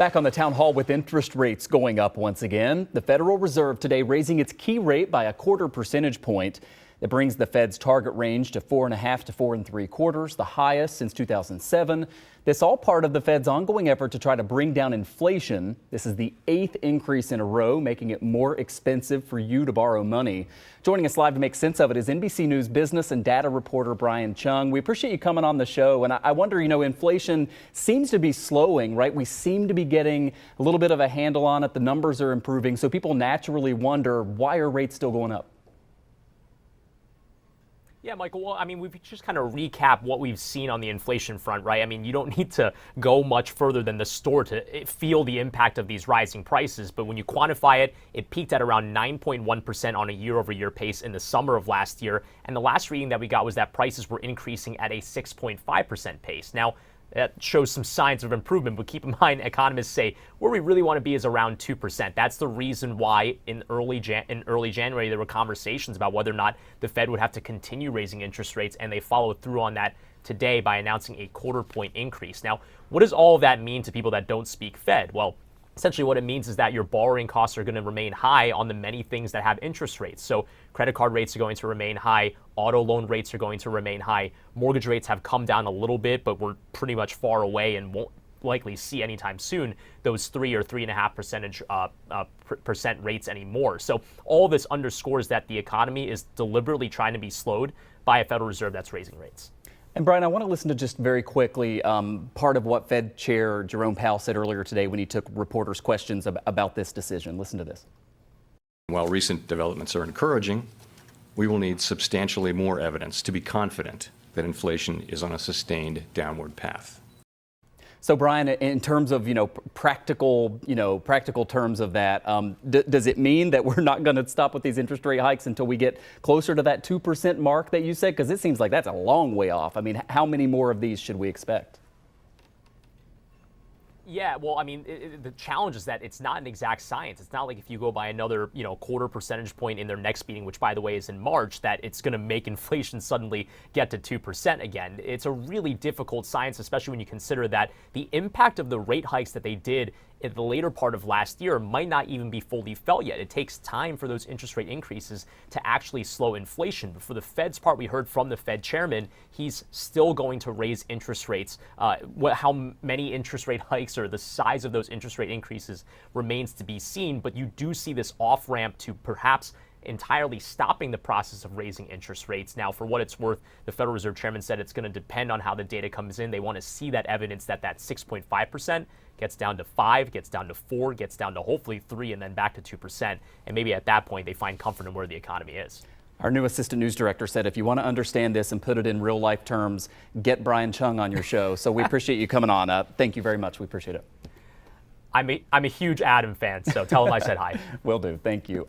Back on the town hall with interest rates going up once again. The Federal Reserve today raising its key rate by a 1/4 percentage point. That brings the Fed's target range to 4.5 to 4 3/4, the highest since 2007. This all part of the Fed's ongoing effort to try to bring down inflation. This is the 8th increase in a row, making it more expensive for you to borrow money. Joining us live to make sense of it is NBC News business and data reporter Brian Cheung. We appreciate you coming on the show. And I wonder, inflation seems to be slowing, right? We seem to be getting a little bit of a handle on it. The numbers are improving. So people naturally wonder, why are rates still going up? Yeah, Michael, well, we've just kind of recap what we've seen on the inflation front, right? You don't need to go much further than the store to feel the impact of these rising prices. But when you quantify it, it peaked at around 9.1% on a year-over-year pace in the summer of last year. And the last reading that we got was that prices were increasing at a 6.5% pace. Now, that shows some signs of improvement, but keep in mind, economists say where we really want to be is around 2%. That's the reason why in early January there were conversations about whether or not the Fed would have to continue raising interest rates, and they followed through on that today by announcing a 1/4 point increase. Now, what does all of that mean to people that don't speak Fed? Well, essentially what it means is that your borrowing costs are going to remain high on the many things that have interest rates. So credit card rates are going to remain high, auto loan rates are going to remain high, mortgage rates have come down a little bit, but we're pretty much far away and won't likely see anytime soon those 3 or 3.5% rates anymore. So all this underscores that the economy is deliberately trying to be slowed by a Federal Reserve that's raising rates. And Brian, I want to listen to just very quickly part of what Fed Chair Jerome Powell said earlier today when he took reporters' questions about this decision. Listen to this. While recent developments are encouraging, we will need substantially more evidence to be confident that inflation is on a sustained downward path. So, Brian, in terms of practical terms of that, does it mean that we're not going to stop with these interest rate hikes until we get closer to that 2% mark that you said? Because it seems like that's a long way off. How many more of these should we expect? Yeah, well, the challenge is that it's not an exact science. It's not like if you go by another, 1/4 percentage point in their next meeting, which, by the way, is in March, that it's going to make inflation suddenly get to 2% again. It's a really difficult science, especially when you consider that the impact of the rate hikes that they did in the later part of last year might not even be fully felt yet. It takes time for those interest rate increases to actually slow inflation. But for the Fed's part, we heard from the Fed chairman, he's still going to raise interest rates. How many interest rate hikes or the size of those interest rate increases remains to be seen. But you do see this off ramp to perhaps entirely stopping the process of raising interest rates. Now, for what it's worth, the Federal Reserve Chairman said it's going to depend on how the data comes in. They want to see that evidence that 6.5% gets down to 5, gets down to 4, gets down to hopefully 3, and then back to 2%. And maybe at that point, they find comfort in where the economy is. Our new assistant news director said, if you want to understand this and put it in real life terms, get Brian Cheung on your show. So we appreciate you coming on. Thank you very much. We appreciate it. I'm a huge Adam fan, so tell him I said hi. Will do. Thank you.